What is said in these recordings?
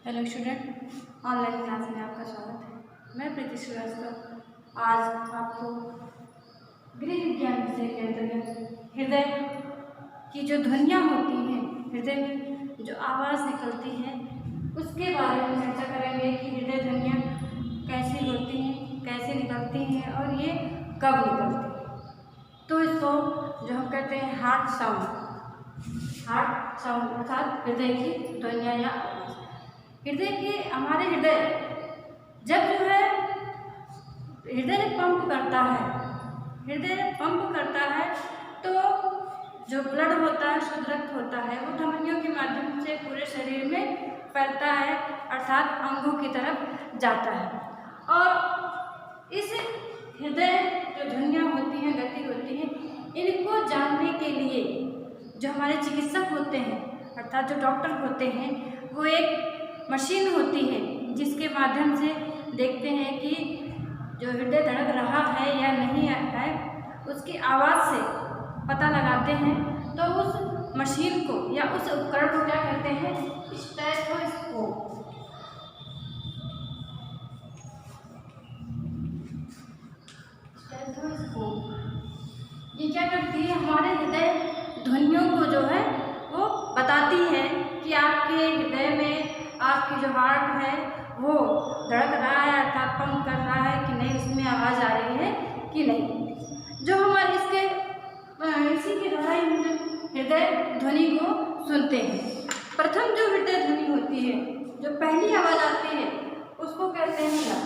Hello student, online class में आपका स्वागत है। मैं प्रीति श्रीवास्तव आज आपको गृह विज्ञान विषय के अंतर्गत हृदय की जो ध्वनियाँ होती हैं, हृदय में जो आवाज़ निकलती है, उसके बारे में चर्चा करेंगे कि हृदय ध्वनियाँ कैसी होती हैं, कैसे निकलती हैं और ये कब निकलती हैं। तो इसको जो हम कहते हैं हार्ट साउंड अर्थात हृदय की ध्वनियाँ या हृदय के हमारे हृदय जब जो है हृदय पंप करता है तो जो ब्लड होता है, शुद्ध रक्त होता है, वो धमनियों के माध्यम से पूरे शरीर में फैलता है अर्थात अंगों की तरफ जाता है। और इस हृदय जो ध्वनियाँ होती हैं, गति होती है, इनको जानने के लिए जो हमारे चिकित्सक होते हैं अर्थात जो डॉक्टर होते हैं, वो एक मशीन होती है जिसके माध्यम से देखते हैं कि जो हृदय धड़क रहा है या नहीं है, उसकी आवाज़ से पता लगाते हैं। तो उस मशीन को या उस उपकरण को क्या कहते हैं? स्टेथोस्कोप। ये क्या करती है? हमारे हृदय ध्वनियों को जो है वो बताती है कि आपके हृदय में आपकी जो हार्ट है वो धड़क रहा है अर्थात पंप कर रहा है कि नहीं, उसमें आवाज़ आ रही है कि नहीं। जो हमारे इसी के द्वारा हम हृदय ध्वनि को सुनते हैं। प्रथम जो हृदय ध्वनि होती है, जो पहली आवाज़ आती है, उसको कहते हैं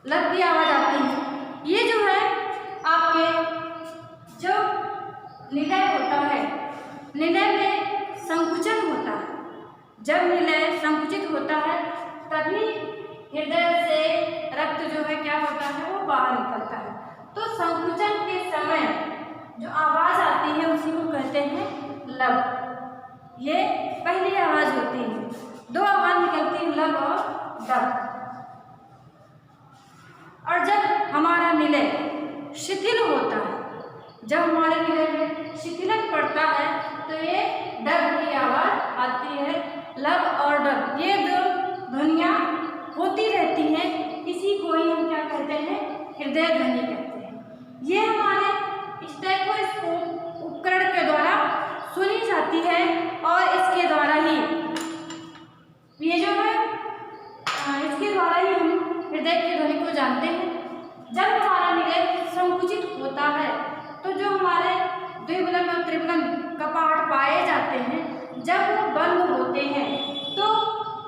लब की आवाज़ आती है। ये जो है आपके जो निलय होता है, निलय में संकुचन होता है। जब निलय संकुचित होता है तभी हृदय से रक्त जो है क्या होता है, वो बाहर निकलता है। तो संकुचन के समय जो आवाज़ आती है उसी को कहते हैं लब। ये पहली आवाज़ होती है। दो आवाज़ निकलती है, लब और डब। और जब हमारा निलय शिथिल होता है, जब हमारे निलय में शिथिलन पड़ता है तो ये डब की आवाज़ आती है। लब और डब ये दो ध्वनियाँ होती रहती हैं, इसी को ही हम क्या कहते हैं? हृदय ध्वनि कहते हैं। ये हमारे स्टेथोस्कोप उपकरण के द्वारा सुनी जाती है और इसके द्वारा ही ये जो है इसके द्वारा ही हम हृदय की ध्वनि को जानते हैं। जब हमारा निलय संकुचित होता है तो जो हमारे द्विबलन और त्रिबलन कपाट पाए जाते हैं, जब वो बंद होते हैं तो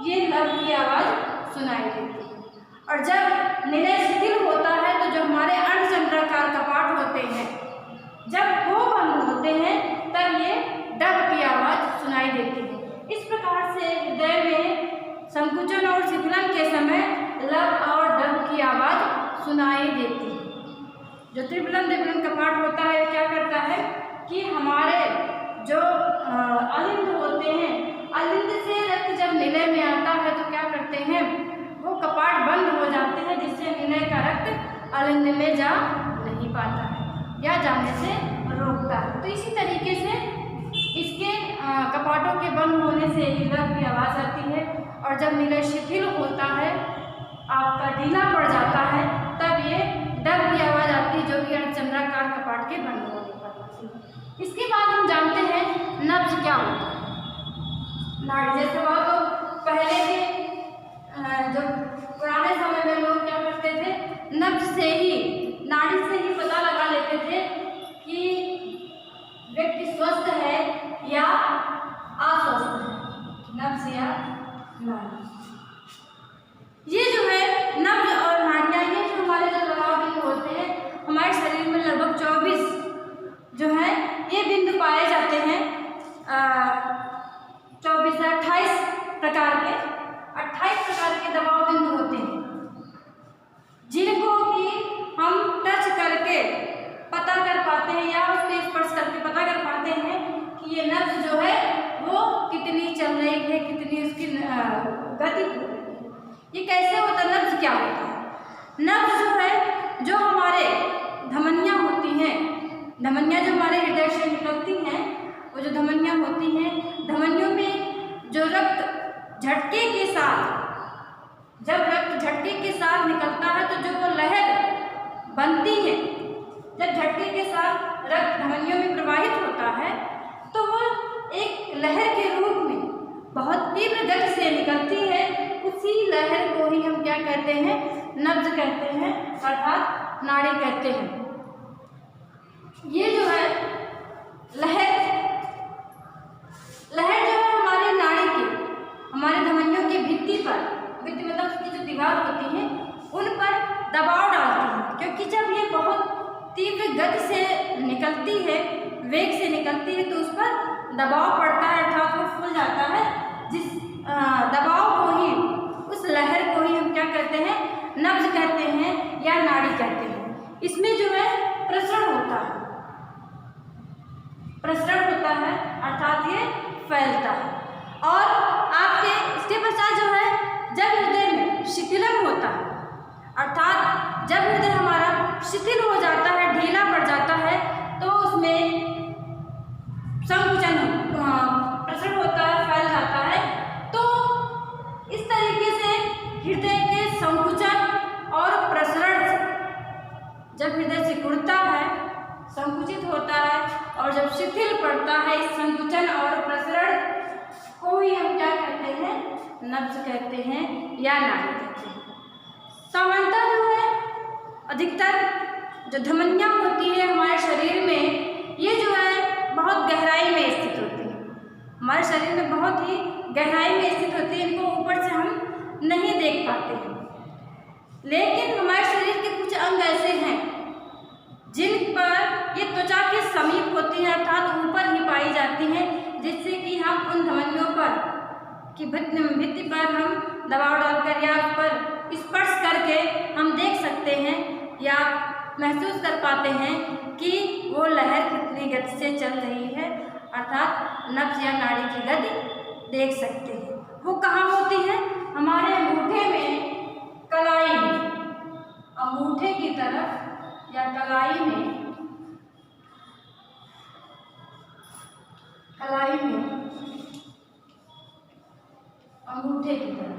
ये लब की आवाज़ सुनाई देती है। और जब निलय शिथिल होता है तो जो हमारे अर्धचंद्राकार कपाट होते हैं, जब वो बंद होते हैं तब ये डब की आवाज़ सुनाई देती है। इस प्रकार से हृदय में संकुचन और शिथिलन के समय लब और डब की आवाज़ सुनाई देती है। जो त्रिबलन द्विबलन कपाट होता है क्या करता है कि हमारे जो अलिंद होते हैं, अलिंद से रक्त जब निलय में आता है तो क्या करते हैं, वो कपाट बंद हो जाते हैं, जिससे निलय का रक्त अलिंद में जा नहीं पाता है या जाने से रोकता है। तो इसी तरीके से इसके कपाटों के बंद होने से लब की आवाज़ आती है। और जब निलय शिथिल होता है, आपका ढीला पड़ जाता है, तब ये डब की आवाज़ आती है, जो कि अर्धचंद्राकार कपाट के बंद होने पर। इसके बाद हम जानते हैं नब्ज क्या होता है। नाड़ी, जैसे बहुत पहले के जो पुराने समय में लोग क्या करते थे, नब्ज से ही, नाड़ी से ही पता लगा लेते थे कि व्यक्ति स्वस्थ है या अस्वस्थ है। नब्ज या नाड़ी, ये जो है नब्ज और नाड़ियाँ, ये जो हमारे जो दबाव बिंदु होते हैं, हमारे शरीर में लगभग 24 जो है ये बिंदु पाए जाते हैं। 24 से 28 प्रकार के दबाव बिंदु होते हैं, जिनको कि हम टच करके पता कर पाते हैं या उसके स्पर्श करके पता कर पाते हैं कि ये नब्ज जो है वो कितनी चल रही है, कितनी उसकी गति हो रही है। ये कैसे होता है? नब्ज क्या होता है? नब्ज जो है, जो हमारे धमनियाँ होती हैं, धमनियाँ जो हमारे हृदय से निकलती हैं, वो जो धमनियाँ होती हैं, धमनियों में जो रक्त झटके के साथ, जब रक्त झटके के साथ निकलता है तो जो वो लहर बनती है, जब झटके के साथ रक्त धमनियों में प्रवाहित होता है तो वो एक लहर के रूप में बहुत तीव्र गति से निकलती है। उसी लहर को ही हम क्या कहते हैं, नब्ज कहते हैं, अर्थात नाड़ी कहते हैं। ये जो है लहर जो है हमारे नाड़ी की, हमारे धमनियों की भित्ति पर, भित्ति मतलब उसकी जो दीवार होती है उन पर दबाव डालती है, क्योंकि जब ये बहुत तीव्र गति से निकलती है, वेग से निकलती है, तो उस पर दबाव पड़ता है, अर्थात वो फूल जाता है। जिस दबाव को ही, उस लहर को ही हम क्या कहते हैं, नब्ज कहते हैं या नाड़ी कहते हैं। इसमें जो है प्रसरण होता है, अर्थात ये फैलता है। और आपके इसके पश्चात जो है, जब हृदय में शिथिलन होता है, अर्थात जब हृदय हमारा शिथिल हो जाता है, ढीला पड़ जाता है, तो उसमें संकुचन प्रसरण होता है, फैल जाता है। तो इस तरीके से हृदय के संकुचन और प्रसरण से, जब हृदय सिकुड़ता है, संकुचित होता है, और जब शिथिल पड़ता है, इस संकुचन और प्रसरण को ही हम क्या कहते हैं, नब्ज कहते हैं या नाड़ी कहते हैं। सामान्यतः जो है अधिकतर जो धमनियाँ होती है हमारे शरीर में, ये जो है बहुत गहराई में स्थित होती है, हमारे शरीर में बहुत ही गहराई में स्थित होती है। इनको ऊपर से हम नहीं देख पाते हैं, लेकिन हमारे शरीर के कुछ अंग ऐसे हैं जिन पर ये त्वचा के समीप होती है, अर्थात ऊपर ही पाई जाती हैं, जिससे कि हम उन धमनियों पर की भित्ति पर हम दबाव डालकर या उस पर स्पर्श करके हम देख सकते हैं या महसूस कर पाते हैं कि वो लहर कितनी गति से चल रही है, अर्थात नब्ज या नाड़ी की गति देख सकते हैं। वो कहाँ होती है, हमारे अंगूठे में, कलाई में, अंगूठे की तरफ या कलाई में, अंगूठे की तरफ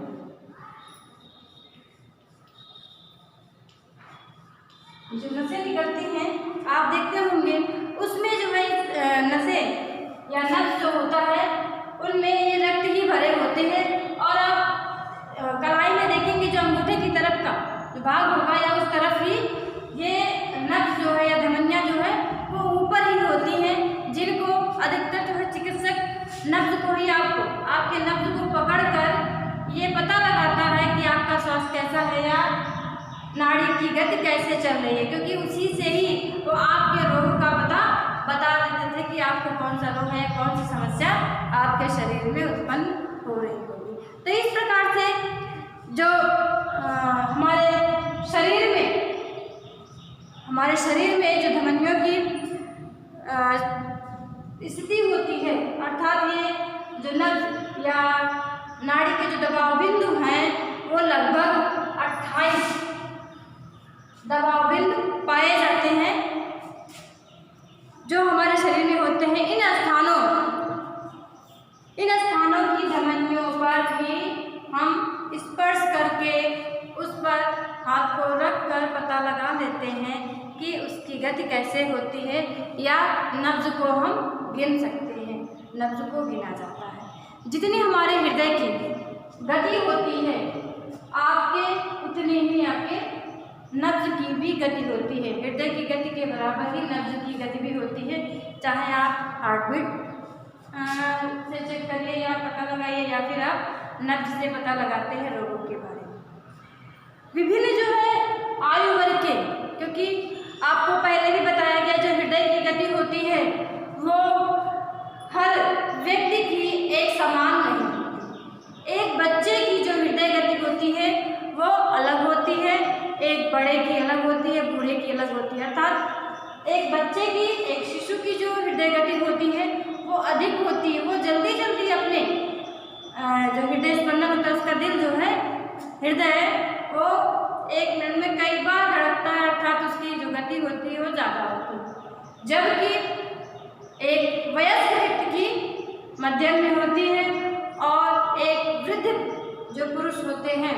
जो नसें निकलती हैं, आप देखते होंगे, उसमें जो है नसें या नब्ज जो होता है उनमें ये रक्त ही भरे होते हैं। और आप कलाई में देखेंगे, जो अंगूठे की तरफ का जो भाग होगा या उस तरफ ही ये नब्ज जो है या धमनियाँ जो है वो ऊपर ही होती हैं, जिनको अधिकतर जो है चिकित्सक नब्ज को ही आपके नब्ज को पकड़कर ये पता लगाता है कि आपका स्वास्थ्य कैसा है या नाड़ी की गति कैसे चल रही है, क्योंकि उसी से ही वो आपके रोग का पता बता देते थे कि आपको कौन सा रोग है या कौन सी समस्या आपके शरीर में उत्पन्न हो रही होगी। तो इस प्रकार से जो हमारे शरीर में जो धमनियों की स्थिति होती है, अर्थात ये जो नब्ज या नाड़ी के जो दबाव बिंदु हैं वो लगभग 28 दबाव बिंदु पाए जाते हैं जो हमारे शरीर में होते हैं। इन स्थानों की धमनियों पर भी हम स्पर्श करके उस पर हाथ को रख कर पता लगा लेते हैं कि उसकी गति कैसे होती है, या नब्ज को हम गिन सकते हैं, नब्ज को गिना जाता है। जितनी हमारे हृदय की गति होती है, आपके उतनी ही आपके नब्ज की भी गति होती है। हृदय की गति के बराबर ही नब्ज की गति भी होती है। चाहे आप हार्ट बीट से चेक करिए या पता लगाइए, या फिर आप नब्ज से पता लगाते हैं रोगों के बारे में। विभिन्न जो है आयु वर्ग के, क्योंकि आपको पहले भी बताया गया जो हृदय की गति होती है वो हर व्यक्ति की एक समान नहीं होती। एक बच्चे की जो हृदय गति होती है वो अलग होती है, एक बड़े की अलग होती है, बूढ़े की अलग होती है। अर्थात एक बच्चे की, एक शिशु की जो हृदय गति होती है वो अधिक होती है, वो जल्दी जल्दी अपने जो हृदय स्पंदन होता है, उसका दिल जो है हृदय वो 1 मिनट में कई बार धड़कता है, अर्थात उसकी जो गति होती है वो ज़्यादा होती है। जबकि एक वयस्क व्यक्ति की मध्यम में होती है और एक वृद्ध जो पुरुष होते हैं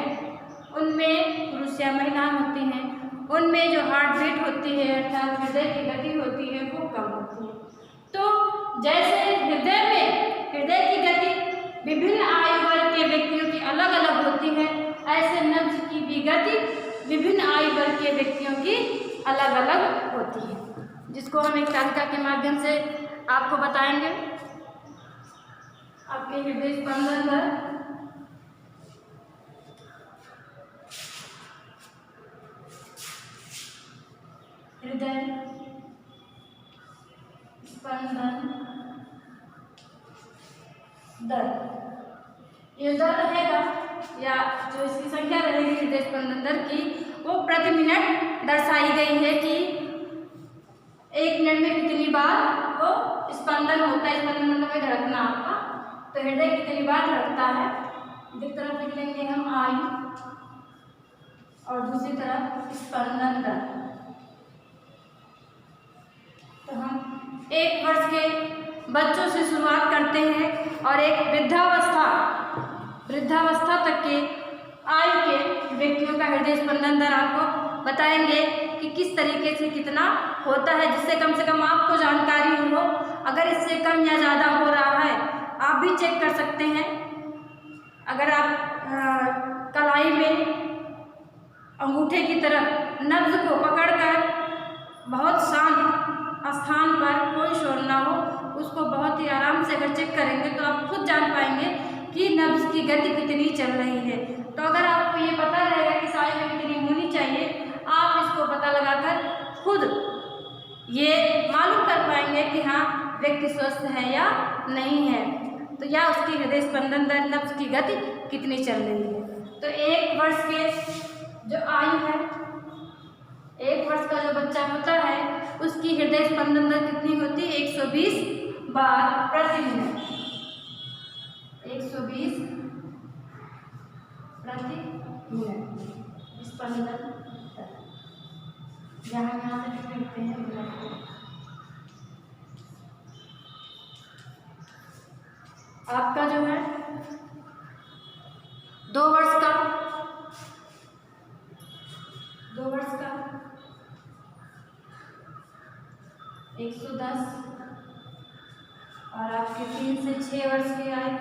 उनमें, पुरुष या महिलाएं होती हैं, उनमें जो हार्ट बीट होती है अर्थात हृदय की गति होती है वो कम होती है। तो जैसे हृदय की गति विभिन्न आयु वर्ग के व्यक्तियों की अलग अलग होती है, ऐसे नब्ज की भी गति विभिन्न आयु वर्ग के व्यक्तियों की अलग अलग होती है, जिसको हम एक तालिका के माध्यम से आपको बताएंगे। आपके हृदय स्पंदन दर, हृदय स्पंदन दर, ये दर रहेगा या जो इसकी संख्या रहेगी हृदय स्पंदन दर की, वो प्रति मिनट दर्शाई गई है कि 1 मिनट में कितनी बार वो स्पंदन होता है। स्पंदन मतलब धड़कना आपका, तो हृदय कितनी बार धड़कता है। एक तरफ लिख लेंगे हम आयु और दूसरी तरफ स्पंदन दर। तो हम 1 वर्ष के बच्चों से शुरुआत करते हैं और एक वृद्धावस्था तक के आयु के व्यक्तियों का हृदय स्पंदन दर आपको बताएंगे कि किस तरीके से कितना होता है, जिससे कम से कम आपको जानकारी हो। अगर इससे कम या ज़्यादा हो रहा है आप भी चेक कर सकते हैं। अगर आप कलाई में अंगूठे की तरफ नब्ज को पकड़कर बहुत शांत स्थान पर कोई शोर ना हो, उसको बहुत ही आराम से अगर चेक करेंगे तो आप खुद जान पाएंगे कि नब्ज की गति कितनी चल रही है। तो अगर आपको ये पता रहेगा कि आयु में कितनी होनी चाहिए, आप इसको पता लगाकर खुद ये मालूम कर पाएंगे कि हाँ व्यक्ति स्वस्थ है या नहीं है, तो या उसकी हृदय स्पंदन दर, नब्ज की गति कितनी चल रही है। तो 1 वर्ष के जो आयु है, 1 वर्ष का जो बच्चा होता है उसकी हृदय स्पंदन दर कितनी होती है? 120 बार प्रति मिनट, 120 प्रति मिनट स्पंदन दर। यहाँ से लिखते हैं। आपका जो है 2 वर्ष का 110 और आपके 3 से 6 वर्ष के आयु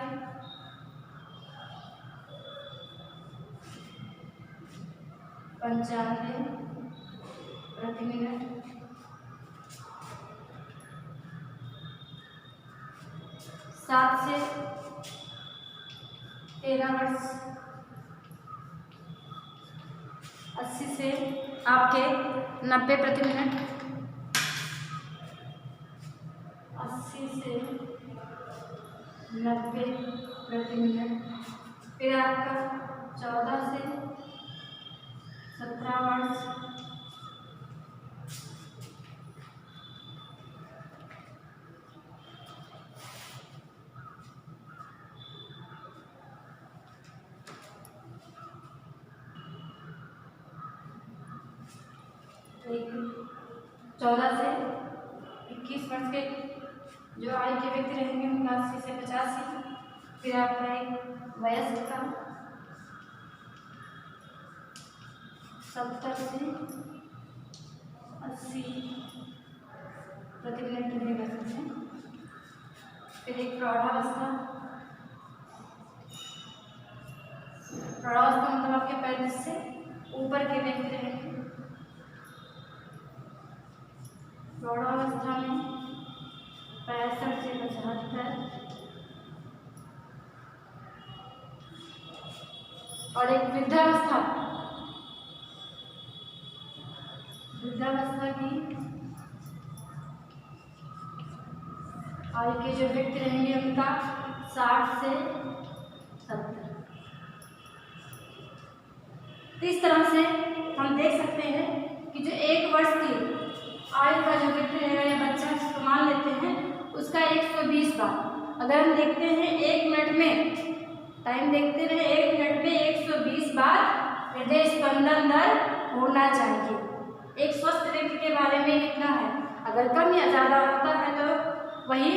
95 प्रति मिनट, 7 से 13 वर्ष 80 से आपके 90 प्रति मिनट, 80 से 90 प्रति मिनट। फिर आपका 14 से 17 वर्ष 14 से 21 वर्ष के जो आयु के व्यक्ति रहेंगे उनका 80 से 85। फिर आपका एक वयस्क का 70 से 80 प्रति मिनट की गति है। फिर एक प्रौढ़ावस्था मतलब आपके 35 से ऊपर के व्यक्ति रहेंगे। प्रौढ़ावस्था में 65 से 75 और एक वृद्धावस्था की आयु के जो व्यक्ति रहेंगे उनका 60 से 70। इस तरह से हम देख सकते हैं कि जो 1 वर्ष की आयु का जो व्यक्ति रहेगा या बच्चा जिसको मान लेते हैं उसका 120 बार, अगर हम देखते हैं 1 मिनट में टाइम देखते रहे, 1 मिनट में 120 बार हृदय स्पंदन दर होना चाहिए। एक स्वस्थ व्यक्ति के बारे में इतना है। अगर कम या ज़्यादा होता है तो वही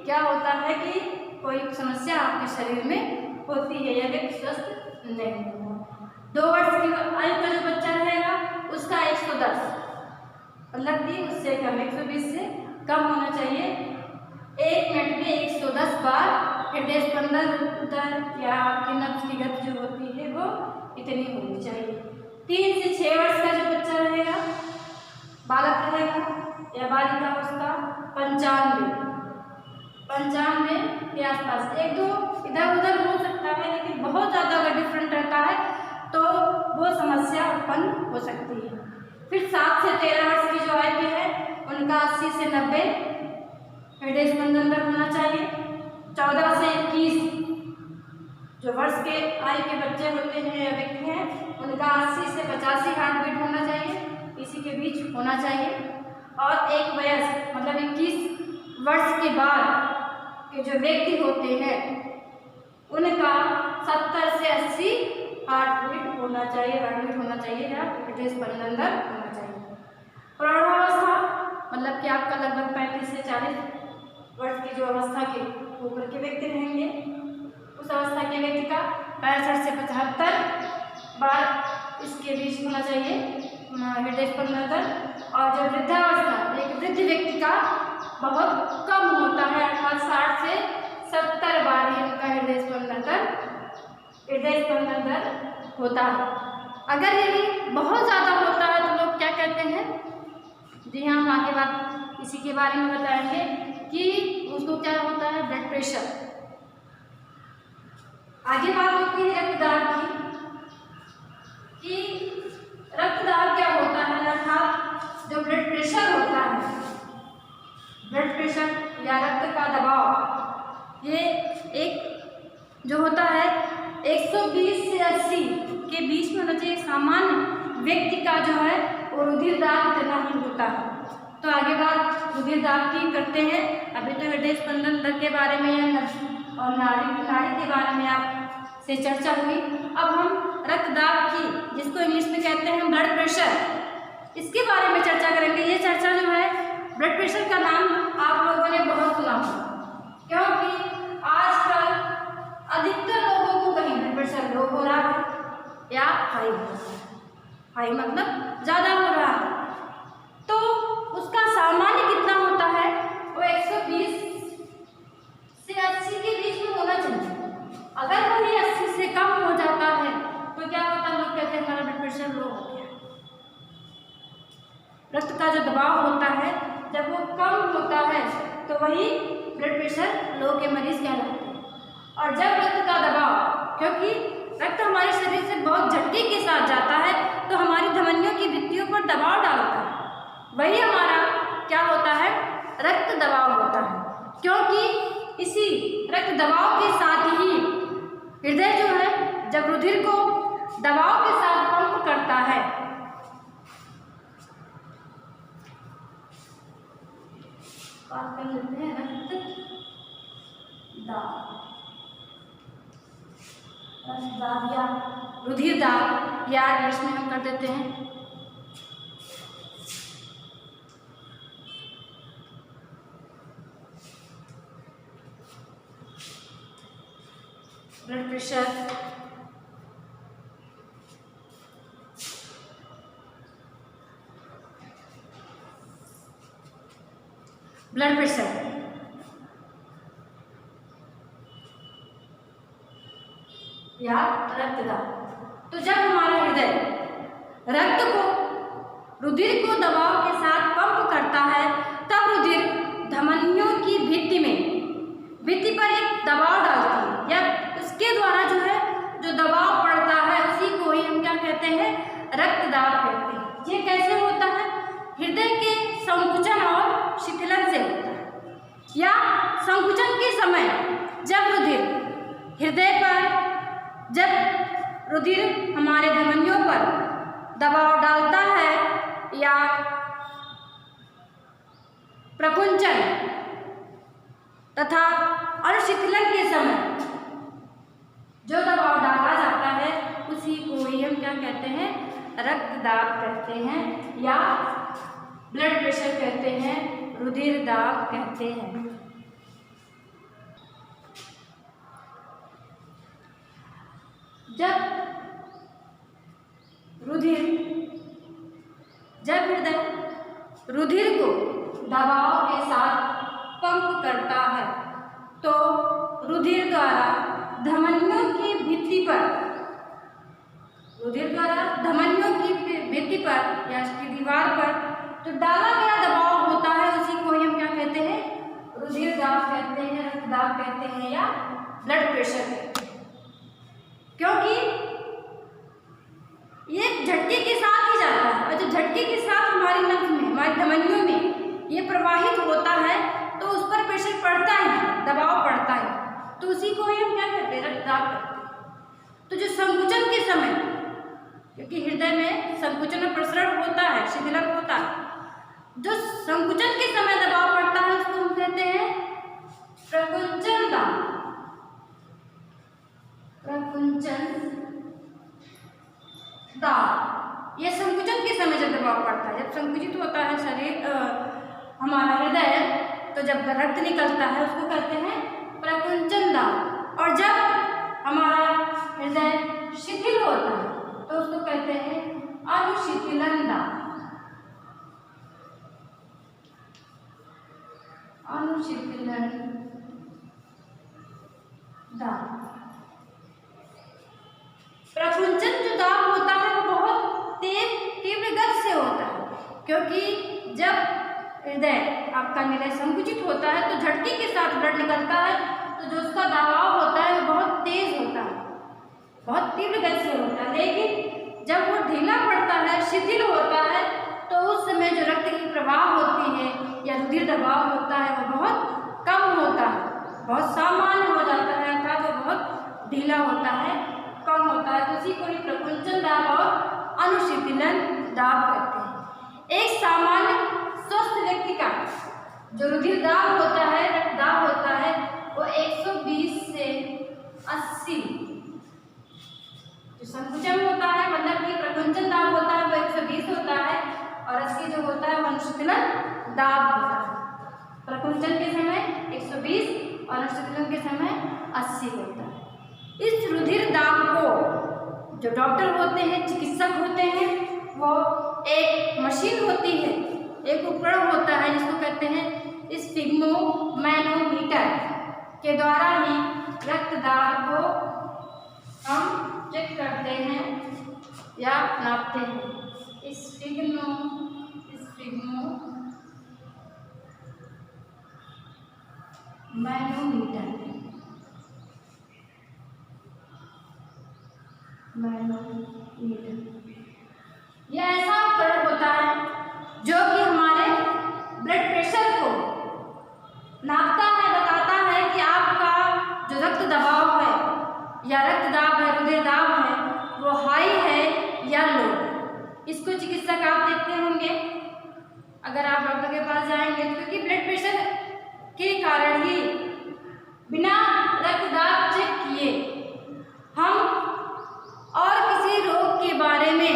क्या होता है कि कोई समस्या आपके शरीर में होती है, यह व्यक्ति स्वस्थ नहीं होगा। 2 वर्ष की आयु का जो बच्चा रहेगा उसका 110 मतलब कि उससे कम 120 से कम होना चाहिए। 1 मिनट में 110 बार हृदय स्पंदन दर या आपकी नब्ज की गति जो होती है वो इतनी होनी चाहिए। 3 से 6 वर्ष का जो बच्चा रहेगा, बालक रहेगा या बालिका, उसका 95 के आसपास। 1-2 इधर उधर हो सकता है, लेकिन बहुत ज़्यादा अगर डिफरेंट रहता है तो वो समस्या उत्पन्न हो सकती है। फिर 7 से 13 वर्ष की जो आयु है उनका 80 से 90 हृदय स्पंदन दर होना चाहिए। 14 से 21 जो वर्ष के आयु के बच्चे होते हैं या व्यक्ति हैं उनका 80 से 85 हार्ट बीट होना चाहिए, इसी के बीच होना चाहिए। और एक वयस्क मतलब 21 वर्ष के बाद के जो व्यक्ति होते हैं उनका 70 से 80 हार्ट बीट होना चाहिए, या हृदय स्पंदन दर होना चाहिए। प्रौढ़ावस्था मतलब कि आपका लगभग 35 से 40 वर्ष की जो अवस्था के ऊपर के व्यक्ति रहेंगे, उस अवस्था के व्यक्ति का 65 से 75 बार इसके बीच होना चाहिए हृदय स्पंदन दर। और जो वृद्धावस्था एक वृद्ध व्यक्ति का बहुत कम होता है, अर्थात 60 से 70 बार ही उनका हृदय स्पंदन दर होता है। अगर यदि बहुत ज़्यादा होता है तो लोग क्या कहते हैं, जी हाँ, हम आगे बात इसी के बारे में बताएंगे कि उसको क्या होता है, ब्लड प्रेशर। आगे बात होती है रक्तदाब की कि रक्तदाब क्या होता है, अर्थात जो ब्लड प्रेशर होता है, ब्लड प्रेशर या रक्त का दबाव, ये एक जो होता है 120 से 80 के बीच में होना चाहिए। सामान्य व्यक्ति का जो है वो रुधिर दाब इतना ही होता है। तो आगे बात रुधिर दाब की करते हैं। अभी तो हृदय स्पंदन दर के बारे में और नाड़ी के बारे में आपसे चर्चा हुई। अब हम रक्तदाब की, जिसको इंग्लिश में कहते हैं ब्लड प्रेशर, इसके बारे में चर्चा करेंगे। ये चर्चा जो है, ब्लड प्रेशर का नाम आप लोगों ने बहुत सुना होगा, क्योंकि आजकल अधिकतर लोगों को कहीं ब्लड प्रेशर लो हो रहा है या हाई हो रहा है। हाई मतलब ज़्यादा हो रहा है, तो उसका सामान्य कितना होता है, वो 120 से 80 के बीच में होना चाहिए। अगर वही 80 से कम हो जाता है तो क्या होता है, लोग कहते हैं हमारा ब्लड प्रेशर लो हो गया। रक्त का जो दबाव होता है जब वो कम होता है तो वही ब्लड प्रेशर लो के मरीज कहलाते हैं। और जब रक्त का दबाव, क्योंकि रक्त हमारे शरीर से बहुत झटके के साथ जाता है तो हमारी धमनियों की भित्तियों पर दबाव डालता है, वही हमारा क्या होता है, रक्त दबाव होता है। क्योंकि इसी रक्त दबाव के साथ ही हृदय जो है जब रुधिर को दबाव के साथ पंप करता है, बात कर लेते हैं रक्त दाब या रुधिर दाब, या इसमें हम कर देते हैं ब्लड प्रेशर। ब्लड प्रेशर या रक्तदाब। तो जब हमारा हृदय रक्त को, रुधिर को दबाव के साथ पंप करता है, तब रुधिर धमनियों की भित्ति पर एक दबाव डालती है, या उसके द्वारा जो है जो दबाव पड़ता है उसी को ही हम क्या कहते हैं, रक्तदाब कहते हैं। ये कैसे होता है, हृदय के संकुचन और शिथिलन से होता है, या संकुचन के समय जब रुधिर हमारे धमनियों पर दबाव डालता है, या प्रकुंचन तथा अनुशीतलन के समय जो दबाव डाला जाता है उसी को ही हम क्या कहते हैं, रक्तदाब कहते हैं, या ब्लड प्रेशर कहते हैं, रुधिर दाब कहते हैं। जब हृदय रुधिर को दबाव के साथ पंप करता है तो रुधिर द्वारा धमनियों की भित्ति पर या इसकी दीवार पर जो डाला गया दबाव होता है उसी को हम क्या कहते हैं, रुधिर दाब कहते हैं, रक्तदाब कहते हैं या ब्लड प्रेशर कहते हैं। क्योंकि ये झटके के साथ ही जाता है और जब झटके के साथ हमारी नस में, हमारी धमनियों में ये प्रवाहित होता है तो उस पर प्रेशर पड़ता है, दबाव पड़ता है, तो उसी को हम क्या कहते हैं, रक्तदाब कहते हैं। तो जो संकुचन के समय, क्योंकि हृदय में संकुचन और प्रसरण होता है, शिथिलन होता है, जो संकुचन के समय दबाव पड़ता है उसको हम कहते हैं प्रकुंचन दाब। ये संकुचन के समय जब दबाव पड़ता है, जब संकुचित होता है शरीर हमारा हृदय, तो जब रक्त निकलता है उसको कहते हैं प्रकुंचन दाब। और जब हमारा हृदय शिथिल होता है तो उसको कहते हैं अनुशीतलन दाब। अनुशीतलन दाब। प्रकुंचन जो दाब होता है वो बहुत तीव्र गति से होता है, क्योंकि जब हृदय आपका निलय संकुचित होता है तो झटके के साथ ब्लड निकलता है, तो जो उसका दबाव होता है वो बहुत तेज होता है, बहुत तीव्र गति से होता है। लेकिन जब वो ढीला पड़ता है, शिथिल होता है, तो उस समय जो रक्त की प्रवाह होती है या रुधिर दबाव होता है वो बहुत कम होता है, बहुत सामान्य हो जाता है, अर्थात वो बहुत ढीला होता है, कम होता है। तो इसी को ही प्रकुंचन दाब और अनुशीतलन दाब कहते हैं। एक सामान्य स्वस्थ व्यक्ति का जो रुधिर दाब होता है, रक्तदाब होता है, वो 120 से 80, जो संकुचन होता है मतलब कि प्रकुंचन दाब होता है वो 120 होता है और 80 जो होता है वो अनुशीतलन दाब होता है। प्रकुंचन के समय 120 और अनुशीतलन के समय 80 होता है। इस रुधिर दाब को जो डॉक्टर होते हैं, चिकित्सक होते हैं, वो एक मशीन होती है, एक उपकरण होता है जिसको कहते हैं स्फिग्मोमैनोमीटर के द्वारा ही रक्तदाब को हम चेक करते हैं या नापते हैं। स्फिग्मोमैनोमीटर यह ऐसा उपकरण होता है जो कि हमारे ब्लड प्रेशर को नापता है, बताता है कि आपका जो रक्त दबाव है या रक्तदाब है, रुधिर दाब है, वो हाई है या लो। इसको चिकित्सक आप देखते होंगे अगर आप डॉक्टर के पास जाएंगे, क्योंकि ब्लड प्रेशर के कारण ही बिना रक्तदाब चेक किए हम और किसी रोग के बारे में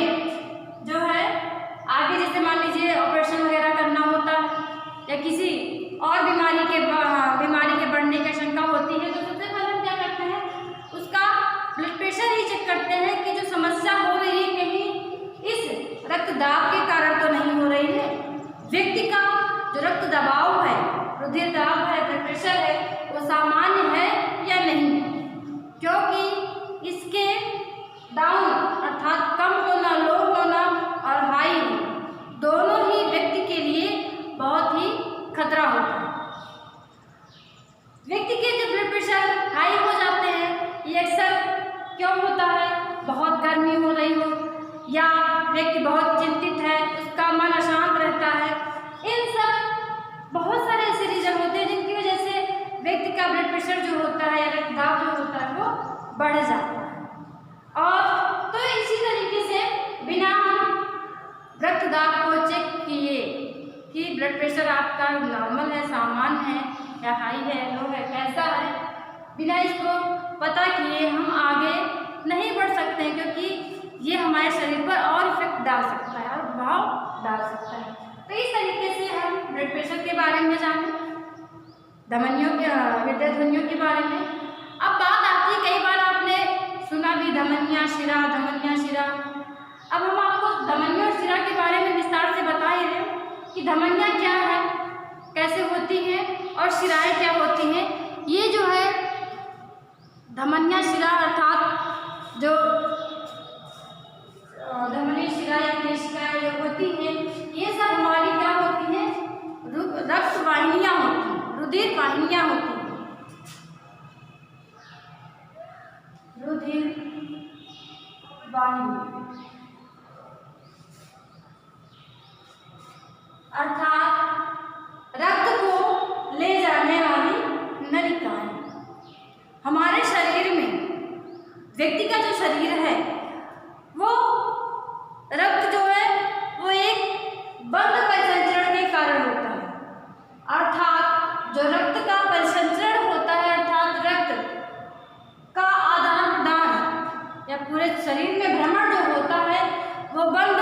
जो है आगे, जैसे मान लीजिए ऑपरेशन वगैरह करना होता है या किसी और बीमारी के बढ़ने की शंका होती है, तो सबसे पहले हम क्या करते हैं, उसका ब्लड प्रेशर ही चेक करते हैं कि जो समस्या हो रही है कहीं इस रक्तदाब के कारण तो नहीं हो रही है। व्यक्ति का जो रक्त दबाव है, रुधिर दाब है, ब्लड प्रेशर है, वो सामान्य है या नहीं, क्योंकि इसके डाउन अर्थात कम होना, लो होना और हाई दोनों ही व्यक्ति के लिए बहुत ही खतरा होता है। व्यक्ति के जब ब्लड प्रेशर हाई हो जाते हैं, ये अक्सर क्यों होता है, बहुत गर्मी हो रही हो या व्यक्ति बहुत चिंतित है, उसका मन अशांत रहता है, इन सब बहुत सारे ऐसे रीजन होते हैं जिनकी वजह से व्यक्ति का ब्लड प्रेशर जो होता है या रक्तदाब जो होता है वो बढ़ जाता है। और तो इसी तरीके से बिना रक्तदाब को चेक किए कि ब्लड प्रेशर आपका नॉर्मल है, सामान्य है या हाई है, लो है, कैसा है, बिना इसको पता किए हम आगे नहीं बढ़ सकते हैं, क्योंकि ये हमारे शरीर पर और इफेक्ट डाल सकता है और प्रभाव डाल सकता है। तो इस तरीके से हम ब्लड प्रेशर के बारे में जाने, धमनियों के, हृदय ध्वनियों के बारे में। अब बात आती है, कई बार आपने सुना भी धमनियाँ शिरा, धमनियाँ शिरा। अब हम आपको धमनियों और शिरा के बारे में विस्तार से बता ही रहे कि धमनियाँ क्या है, कैसे होती हैं और शिराएँ क्या होती हैं। ये जो है धमनियाँ शिरा अर्थात जो धमनी शिरा या केशिकाएँ जो होती हैं, ये सब हमारी क्या होती हैं, रक्त वाहिनियाँ होती हैं, रुधिर वाहिनियाँ होती हैं, रुधिर वाहिनी अर्थात रक्त को ले जाने वाली नलिकाएं। हमारे शरीर में व्यक्ति का जो शरीर है वो रक्त जो है वो एक बंद परिसंचरण के कारण होता है, अर्थात जो रक्त का परिसंचरण होता है अर्थात रक्त का आदान प्रदान या पूरे शरीर में भ्रमण जो होता है वो बंद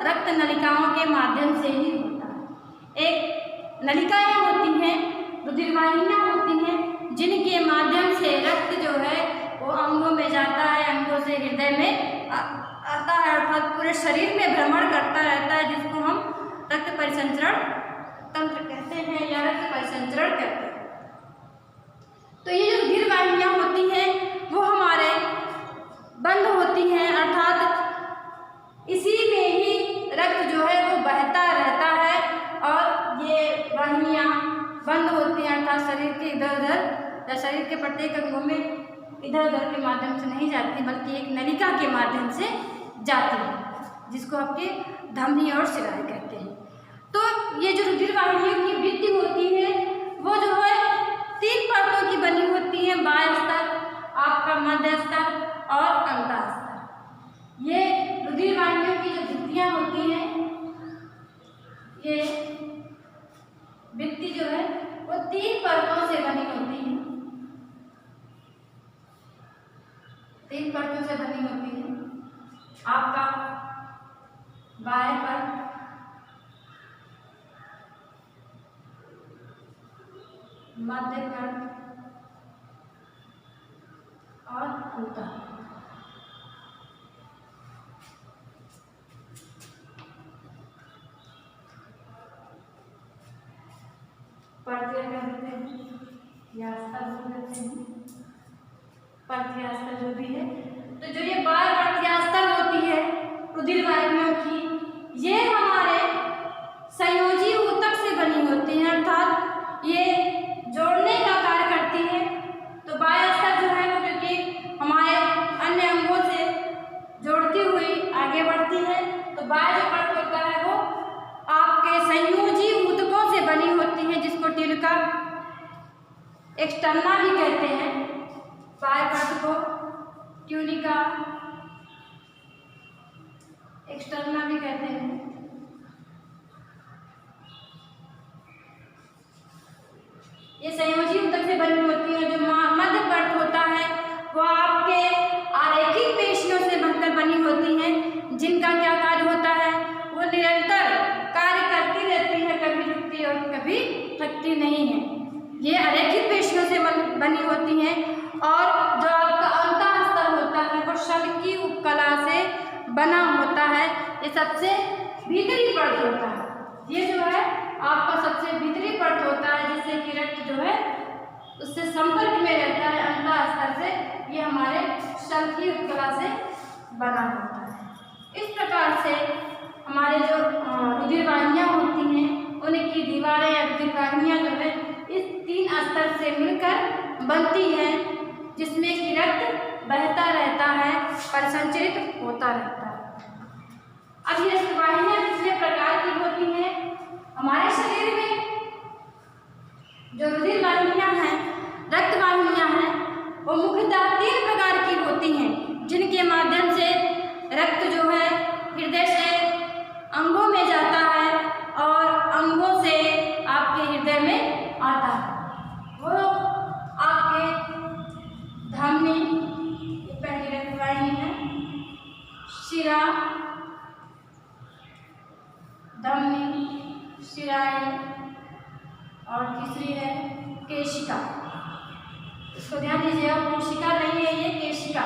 रक्त नलिकाओं के माध्यम से ही होता है। एक नलिकाएं होती हैं, रुधिर वाहिनियां होती हैं, जिनके माध्यम से रक्त जो है वो अंगों में जाता है, अंगों से हृदय में आता है, अर्थात पूरे शरीर में भ्रमण करता रहता है, जिसको हम रक्त परिसंचरण तंत्र कहते हैं या रक्त परिसंचरण कहते हैं। तो ये जो रुधिर वाहिनियां होती हैं वो हमारे बंद होती हैं, अर्थात इसी में ही रक्त जो है वो बहता रहता है और ये वाहिनियां बंद होती हैं, अर्थात शरीर के इधर उधर या शरीर के प्रत्येक अंगों में इधर उधर के माध्यम से नहीं जाती बल्कि एक नलिका के माध्यम से जाती है, जिसको आपके धमनी और शिराएँ कहते हैं। तो ये जो रुधिर वाहिनियों की वृद्धि होती है वो जो है 3 परतों की बनी होती है, बाह्य स्तर, आपका मध्य स्तर और अंतः स्तर। ये रुधिर वाहिनियों की जो भित्तियाँ होती हैं, ये भित्ति जो है वो 3 परतों से बनी होती है, 3 परतों से बनी होती है। आपका बाएं पर मध्य पर और अंतः। पर्तियाँ कर देते हैं या स्तर बोल देते हैं, पर्तियाँ स्तर जो भी है। तो जो ये बाह्य पर्तियाँ स्तर होती है रुधिर वाहिनियों की, ये हमारे संयोजी ऊतक से बनी होती हैं, अर्थात ये जोड़ने का कार्य करती है। तो बाह्य स्तर जो है वो क्योंकि हमारे अन्य अंगों से जोड़ती हुई आगे बढ़ती है, तो बाह्य जो परत होता है वो आपके संयोजी ऊतकों से बनी होती है, जिसको ट्यूनिका एक्सटर्ना भी कहते हैं। बाह्य परत को ट्यूनिका एक्सटर्ना भी कहते हैं। ये संयोजी ऊतक से बनी होती है। जो मध्य परत होता है वो आपके आरेखिक पेशियों से बनकर बनी होती हैं, जिनका क्या कार्य होता है, वो निरंतर कार्य करती रहती है, कभी रुकती और कभी थकती नहीं है। ये आरेखिक पेशियों से बनी होती हैं। और जो आपका अंतः स्तर होता है वो शल्की उपकला से बना होता है। ये सबसे भीतरी परत होता है, ये जो है आपका सबसे भीतरी परत होता है, जिससे कि रक्त जो है उससे संपर्क में रहता है अंतः स्तर से। ये हमारे शल्की उपकला से बना होता है। इस प्रकार से हमारे जो रुधिर वाहिनियाँ होती हैं उनकी दीवारें या रुधिर वाहिनियाँ जो है इस 3 स्तर से मिलकर बनती हैं, जिसमें कि रक्त बहता रहता है, परिसंचरित होता रहता है। अब ये वाहिनियाँ कितने प्रकार की होती हैं? हमारे शरीर में जो रुधिर वाहिनियाँ हैं, रक्त वाहिनियाँ हैं, वो मुख्यतः 3 प्रकार की होती हैं, जिनके माध्यम से रक्त जो है हृदय से अंगों में जाता है और अंगों से आपके हृदय में आता है। वो आपके धमनी, पहली रक्त वाहिनी है, शिरा, धमनी, शिराएँ और तीसरी है केशिका। इसको ध्यान दीजिएगा, कोशिका नहीं है ये, केशिका।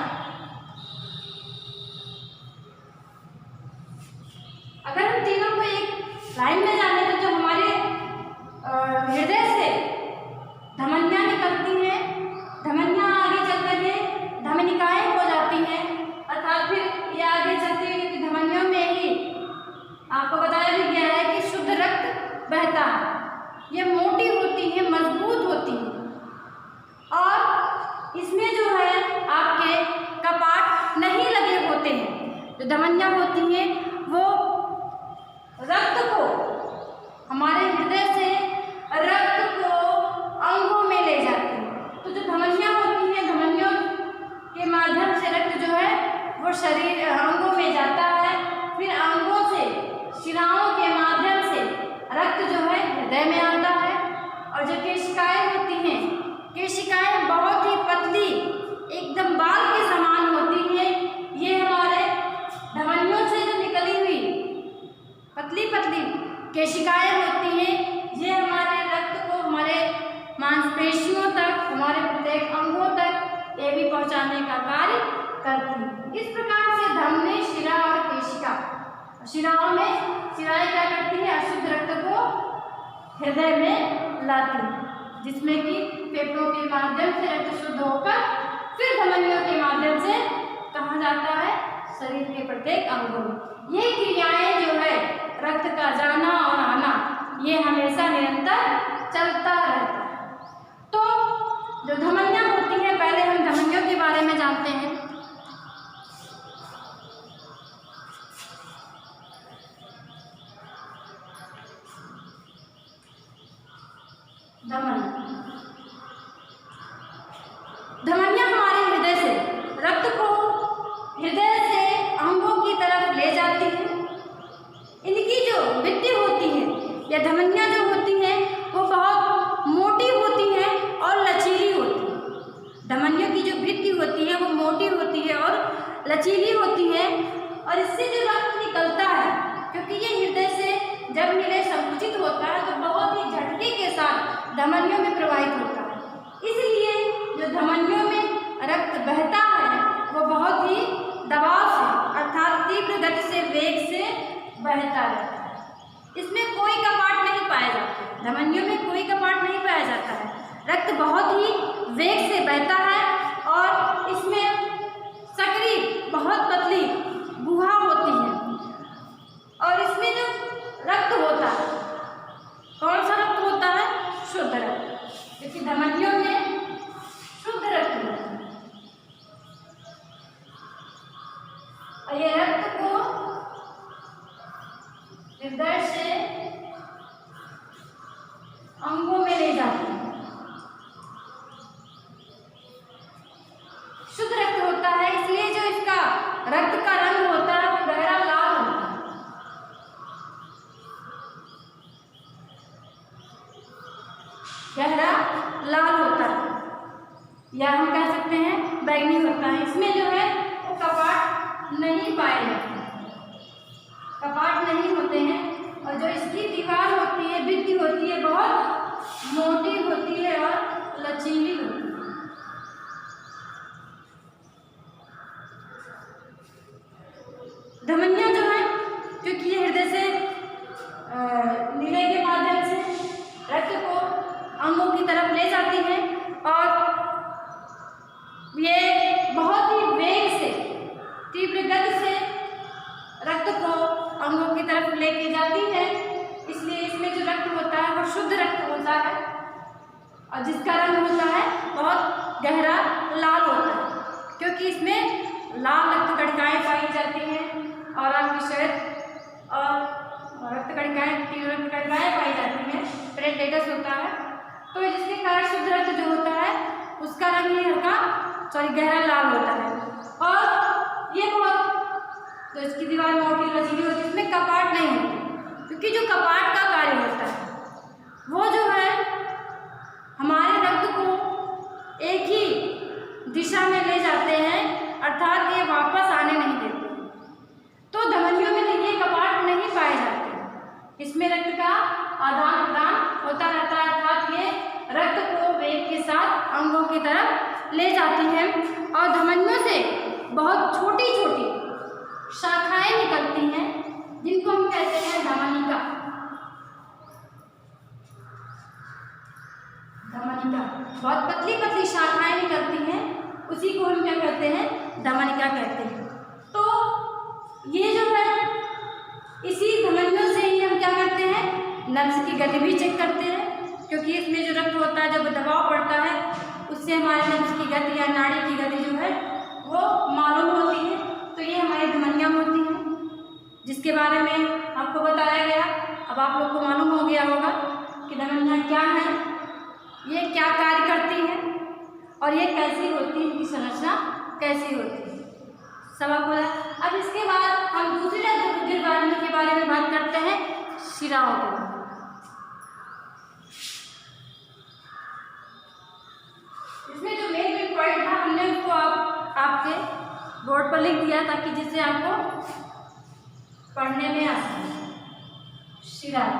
लाइन में जाने तो जो हमारे हृदय से धमनियाँ निकलती हैं, धमनियाँ आगे चल करके धमनिकाएँ हो जाती हैं, अर्थात फिर ये आगे चलती है क्योंकि धमनियों में ही आपको बताया भी गया है कि शुद्ध रक्त बहता है। ये मोटी होती है, मजबूत होती है और इसमें जो है आपके कपाट नहीं लगे होते हैं। जो धमनियाँ होती हैं वो रक्त को, हमारे हृदय से रक्त को अंगों में ले जाती हैं। तो जो धमनियाँ होती हैं, धमनियों के माध्यम से रक्त जो है वो शरीर अंगों में जाता है, फिर अंगों से शिराओं के माध्यम से रक्त जो है हृदय में आता है। और जो केशिकाएँ होती हैं, केशिकाएँ बहुत ही पतली, एकदम बाल के समान होती हैं। ये हमारे धमनियों से जो निकली हुई पतली पतली केशिकाएँ होती हैं, ये हमारे रक्त को हमारे मांसपेशियों तक, हमारे प्रत्येक अंगों तक ये भी पहुंचाने का कार्य करती हैं। इस प्रकार से धमनी, शिरा और केशिका, शिराओं में शिराएँ क्या करती हैं, अशुद्ध रक्त को हृदय में लाती हैं, जिसमें कि फेफड़ों के माध्यम से रक्त शुद्ध होकर फिर धमनियों के माध्यम से कहाँ जाता है, शरीर के प्रत्येक अंगों में। ये क्रियाएं जो है रक्त का जाना और आना, ये हमेशा निरंतर चलता रहता है। तो जो धमनियाँ होती हैं, पहले हम धमनियों के बारे में जानते हैं। धमनियाँ हमारे हृदय से रक्त को हृदय से अंगों की तरफ ले जाती हैं। इनकी जो भित्ति होती है या धमनियाँ जो होती हैं वो बहुत मोटी होती हैं और लचीली होती है। धमनियों की जो भित्ति होती है वो मोटी होती है और लचीली होती है और इससे जो रक्त निकलता है, क्योंकि ये हृदय से जब निलय संकुचित होता है तो बहुत ही झटके के साथ धमनियों में प्रवाहित होता है। इसलिए जो धमनियों में रक्त बहता है वो बहुत ही दबाव से, अर्थात तीव्र गति से, वेग से बहता रहता है। इसमें कोई कपाट नहीं पाया जाता, धमनियों में कोई कपाट नहीं पाया जाता है। रक्त बहुत ही वेग से बहता है और इसमें सकरी बहुत पतली गुहा होती है और इसमें जो रक्त होता है, कौन सा रक्त होता है, शुद्ध रक्त, क्योंकि धमनियों में शुद्ध रक्त होता है। और ये रक्त को हृदय से अंगों में ले जाते हैं। शुद्ध रक्त होता है, इसलिए जो इसका रक्त का रंग होता है वो गहरा लाल होता है। गहरा लाल होता है या हम कह सकते हैं बैंगनी होता है। इसमें जो है वो कपाट नहीं पाए जाते, कपाट नहीं होते हैं और जो इसकी दीवार होती है, भित्ति होती है, बहुत मोटी होती है और लचीली होती है। धमनियाँ जो है, क्योंकि ये हृदय से निलय के माध्यम से रक्त को अंगों की तरफ ले जाती हैं और ये बहुत ही वेग से, तीव्र गति से रक्त को अंगों की तरफ लेके जाती है। इसलिए इसमें जो रक्त होता है वो शुद्ध रक्त होता है और जिसका रंग होता है बहुत गहरा लाल होता है, क्योंकि इसमें लाल रक्त कणिकाएँ पाई जाती हैं और आपकी शरीर और रक्त कणिकाएँ, तीव्र रक्त कणिकाएँ पाई जाती हैं, प्लेटलेट्स होता है। तो जिसके कारण शुद्ध रक्त जो होता है उसका रंग ही गहरा लाल होता है और ये बहुत, तो इसकी दीवार मोटी लचीली होती है, इसमें कपाट नहीं होते, क्योंकि जो कपाट का कार्य होता है वो जो है हमारे रक्त को एक ही दिशा में ले जाते हैं, अर्थात ये वापस आने नहीं देते। तो धमनियों में देखिए कपाट नहीं पाए जाते, इसमें रक्त का आदान प्रदान होता रहता है, अर्थात ये रक्त को वेग के साथ अंगों की तरफ ले जाती है और धमनियों से बहुत छोटी छोटी शाखाएं निकलती हैं जिनको हम कहते हैं धमनिका। धमनिका, बहुत पतली पतली शाखाएं निकलती हैं, उसी को हम क्या कहते हैं, धमनिका कहते हैं। तो ये जो है इसी धमनियों से ही हम क्या करते हैं, नब्ज की गति भी चेक करते हैं, क्योंकि इसमें जो रक्त होता है जब दबाव पड़ता है उससे हमारे नब्ज की गति या नाड़ी की गति जो है वो मालूम होती है। तो ये हमारी धमनियाँ होती हैं जिसके बारे में आपको बताया गया। अब आप लोग को मालूम हो गया होगा कि धमनियाँ क्या हैं, ये क्या कार्य करती हैं और ये कैसी होती है, इनकी संरचना कैसी होती है, सब आपको। अब इसके बाद हम दूसरी रुधिर वाहिनी के बारे में बात करते हैं, शिराओं के बारे में। इसमें जो मेन पॉइंट था हमने उसको आपके बोर्ड पर लिख दिया ताकि जिससे आपको पढ़ने में आसानी। शिराएं,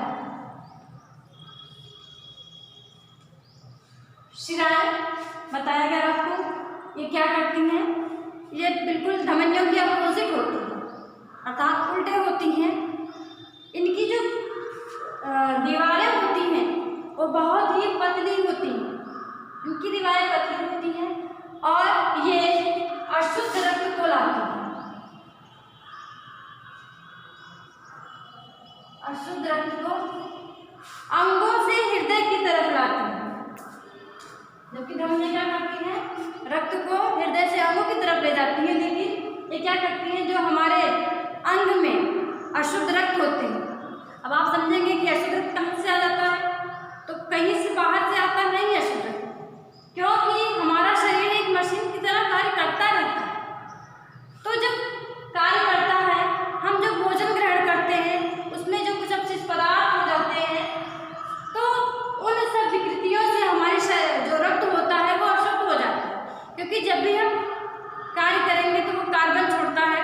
शिराएं बताया गया आपको, ये क्या करती हैं, ये बिल्कुल धमनियों की अपोजिट होती हैं, अर्थात उल्टे होती हैं। इनकी जो दीवारें होती हैं वो बहुत ही पतली होती हैं, इनकी दीवारें पतली होती हैं और ये अशुद्ध रक्त को लाती हैं, अशुद्ध रक्त को अंगों से हृदय की तरफ लाती हैं। जबकि धमनियाँ क्या करती हैं, रक्त को हृदय से अंगों की तरफ ले जाती हैं, लेकिन ये क्या करती हैं, जो हमारे अंग में अशुद्ध रक्त होते हैं। अब आप समझेंगे कि अशुद्ध रक्त कहाँ से आ जाता है, तो कहीं से बाहर से आता नहीं है अशुद्ध रक्त, क्योंकि हमारा शरीर एक मशीन की तरह कार्य करता रहता है। तो जब कार्य करता है, हम जब भोजन ग्रहण करते हैं उसमें जो कुछ अपशिष्ट पदार्थ हो जाते हैं, तो उन सब विकृतियों से हमारे जो रक्त होता है वो अशुद्ध हो जाता है, क्योंकि जब भी हम कार्य करेंगे तो वो कार्बन छोड़ता है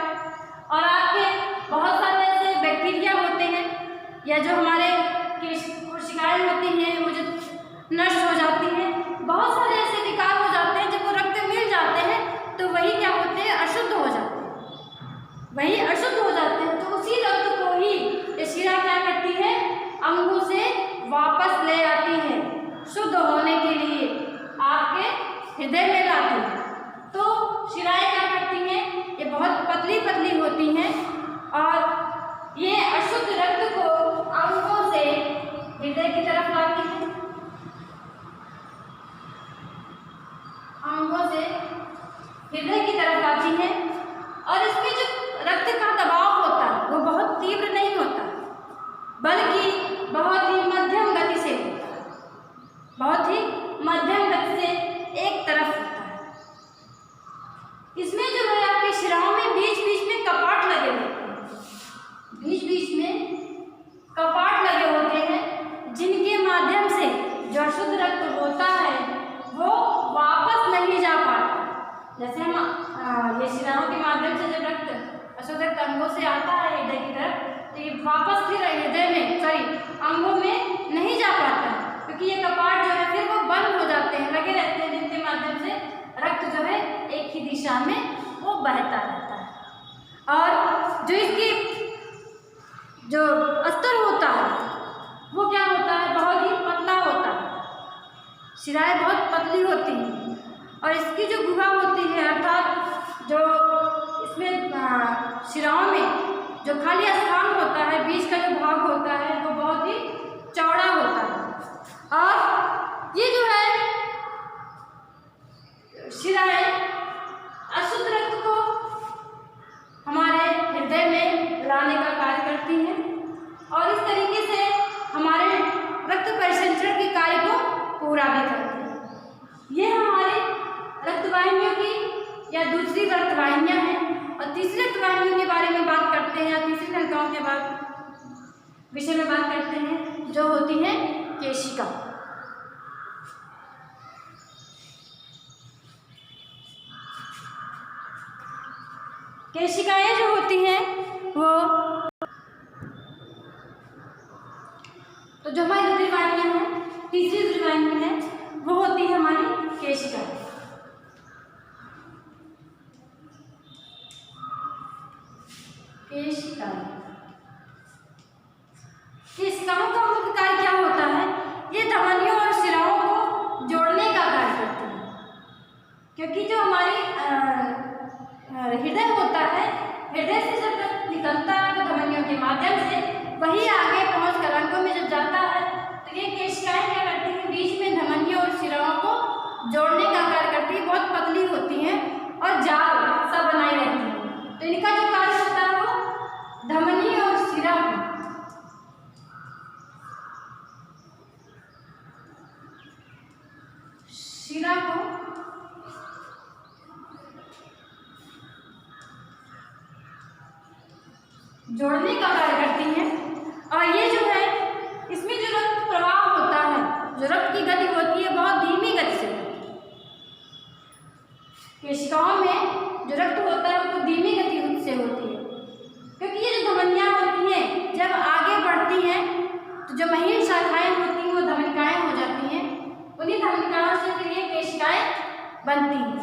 और आपके बहुत सारे ऐसे बैक्टीरिया होते हैं या जो हमारे कोशिकाएं होती हैं वो जो नष्ट हो जाती हैं, बहुत सारे ऐसे विकार हो जाते हैं। जब वो रक्त में मिल जाते हैं तो वही क्या होते हैं, अशुद्ध हो जाते हैं, वही अशुद्ध हो जाते हैं। तो उसी रक्त को ही ये शिरा क्या करती है, अंगों से वापस ले आती है, शुद्ध होने के लिए आपके हृदय में लाती है। तो शिराएं क्या करती हैं, ये बहुत पतली पतली होती हैं और ये अशुद्ध रक्त को अंगों से हृदय की तरफ लाती है, अंगों से हृदय की तरफ आती है। और इसमें जो रक्त का दबाव होता है वो बहुत तीव्र नहीं होता, बल्कि बहुत ही मध्यम गति से होता है, बहुत ही मध्यम गति से एक तरफ होता है। इसमें जो है आपकी शिराओं में बीच बीच में कपाट लगे होते हैं, बीच बीच में कपाट लगे होते हैं, जिनके माध्यम से जो अशुद्ध रक्त होता है वो वापस नहीं जा पाता। जैसे हम ये शिराओं के माध्यम से जब रक्त अशुद्ध रक्त अंगों से आता है हृदय की तरफ, तो ये वापस फिर हृदय में अंगों में नहीं जा पाता है, क्योंकि ये कपाट जो है फिर वो बंद हो जाते हैं, लगे रहते हैं, जिनके माध्यम से रक्त जो है एक ही दिशा में वो बहता रहता है। और जो इसकी जो अस्तर होता है वो क्या होता है, बहुत ही पतला होता है, शिराएं बहुत पतली होती हैं और इसकी जो गुहा होती है, अर्थात जो इसमें शिराओं में जो खाली स्थान होता है, बीच का जो भाग होता है वो बहुत ही चौड़ा होता है। और ये जो है शिराएं अशुद्ध रक्त को हमारे हृदय में लाने का कार्य करती हैं और इस तरीके से हमारे रक्त परिसंचरण के कार्य को पूरा भी करती हैं। ये हमारे रक्तवाहिनियों की या दूसरी रक्तवाहिनियाँ हैं। और तीसरी रक्तवाहिनियों के बारे में बात करते हैं, या तीसरी नलिकाओं के विषय में बात करते हैं, जो होती है केशिका। केशिकाएं जो होती हैं वो तो जो हमारी रुधिर वाहिनियाँ हैं, तीसरी रुधिर वाहिनी है वो होती है हमारी केशिका। केशिकाओं का मुख्य कार्य क्या होता है, ये धमनियों और शिराओं को क्योंकि जो हमारी हृदय होता है, हृदय से जब रक्त निकलता है तो धमनियों के माध्यम से वही आगे पहुँच कर अंगों में जब जाता है तो ये केशिकाएं क्या करती हैं, बीच में धमनियों और शिराओं को जोड़ने का कार्य करती है। बहुत पतली होती हैं और जाल सा बनाई रहती हैं। तो इनका जो कार्य होता है वो धमनी और शिरा को जोड़ने का कार्य करती हैं। और ये जो है इसमें जो रक्त प्रवाह होता है, जो रक्त की गति होती है बहुत धीमी गति से होती है। केशिकाओं में जो रक्त होता है वो धीमी गति से होती है, क्योंकि ये जो धमनियाँ होती हैं जब आगे बढ़ती हैं तो जो महीन शाखाएं होती हैं वो धमनिकाएं हो जाती हैं। उन्हीं धमनिकाओं से फिर ये केशिकाएं बनती हैं।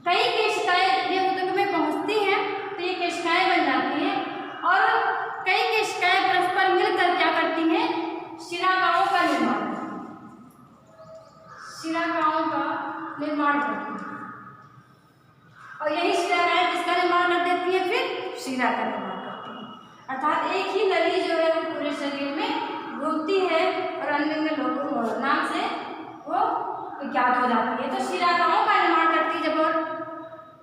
कई केशिकाएं ये ऊतक में पहुँचती हैं तो ये केशिकाएं बन जाती हैं। और कई केशिकाएं परस्पर मिलकर क्या करती हैं, शिराकाओं का निर्माण करती हैं। और यही शिराकाएं किसका निर्माण कर देती है, फिर शिरा का निर्माण करती हैं। अर्थात एक ही नली जो है वो पूरे शरीर में घूमती है और अन्य लोगों नाम से वो ज्ञात हो जाती है। तो शिराकाओं का निर्माण करती है। जब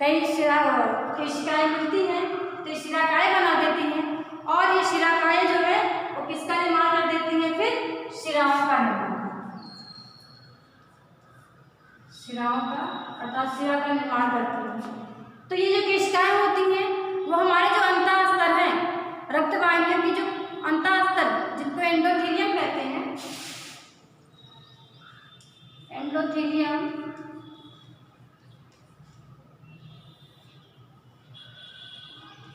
कई केशिकाएं मिलती हैं तो शिराकाएं बना देती हैं। और ये शिराकाएं जो है वो किसका निर्माण कर देती हैं, फिर शिराओं का निर्माण, शिराओं का अर्थात शिरा का निर्माण करती हैं। तो ये जो केशिकाएं होती हैं वो हमारे जो अंतःस्तर हैं, रक्तवाहिनियों की जो अंतःस्तर जिनको एंडोथेलियम कहते हैं, एंडोथेलियम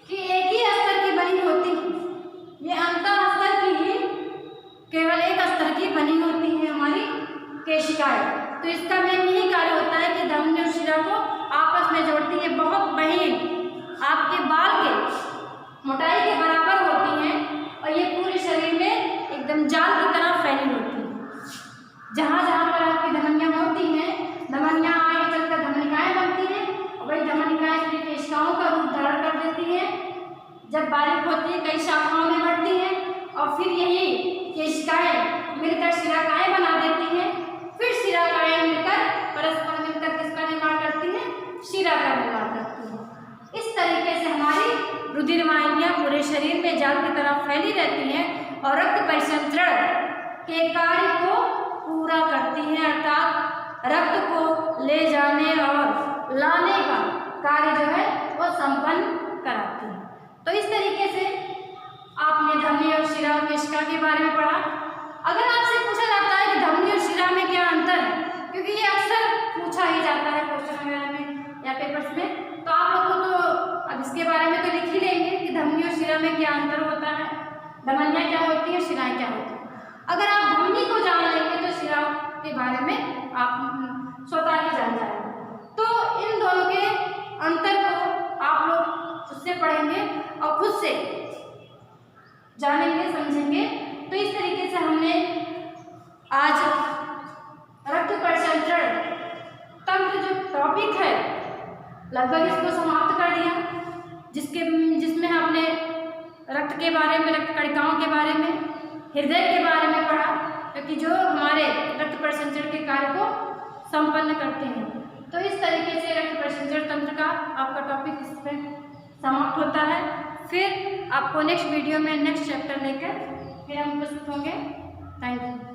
कि एक ही स्तर की बनी होती है। ये अंतःस्तर की ही केवल एक स्तर की बनी होती है हमारी केशिकाएं। तो इसका मेन यही कार्य होता है कि धमनी और शिरा को आपस में जोड़ती है। बहुत महीन, आपके बाल के मोटाई के बराबर होती हैं और ये पूरे शरीर में एकदम जाल की तरह फैली होती है। जहाँ जहाँ पर आपकी धमनियाँ होती हैं, धमनियाँ आगे चलकर धमनिकाएं बनती हैं और वही धमनिकाएं फिर केशिकाओं का रूप धारण कर देती हैं। जब बारीक होती है कई शाखाओं में बढ़ती हैं और फिर यही केशिकाएं मिलकर शिराकाएं बना देती हैं। फिर शिराकाएं मिलकर परस्पर मिलकर किसका निर्माण करती हैं, शिरा का निर्माण करती हैं। इस तरीके से हमारी रुधिर वाहिनियाँ पूरे शरीर में जाल की तरह फैली रहती हैं और रक्त परिसंचरण के कार्य को पूरा करती हैं। अर्थात रक्त को ले जाने और लाने का कार्य जो है वो संपन्न कराती है। तो इस तरीके से आपने धमनी और शिरा और केशिका के बारे में पढ़ा। अगर आपसे पूछा जाता है कि धमनी और शिरा में क्या अंतर है, क्योंकि ये अक्सर पूछा ही जाता है क्वेश्चन वगैरह में या पेपर्स में, तो आप लोगों को तो अब इसके बारे में तो लिख ही लेंगे कि धमनी और शिरा में क्या अंतर होता है, धमनियाँ क्या होती है, शिराएँ क्या होती है। अगर आप धमनी को जान लेंगे तो शिरा के बारे में आप स्वतः ही जान जाएंगे। तो इन दोनों के अंतर को आप लोग खुद से पढ़ेंगे और खुद से जानेंगे, समझेंगे। तो इस तरीके से हमने आज रक्त परिसंचरण तंत्र जो टॉपिक है लगभग इसको समाप्त कर दिया, जिसमें हमने रक्त के बारे में, रक्त कणिकाओं के बारे में, हृदय के बारे में पढ़ा, क्योंकि जो हमारे रक्त परिसंचरण के कार्य को संपन्न करते हैं। तो इस तरीके से रक्त परिसंचरण तंत्र का आपका टॉपिक इसमें समाप्त होता है। फिर आपको नेक्स्ट वीडियो में नेक्स्ट चैप्टर लेकर फिर हम प्रस्तुत होंगे। Thank you.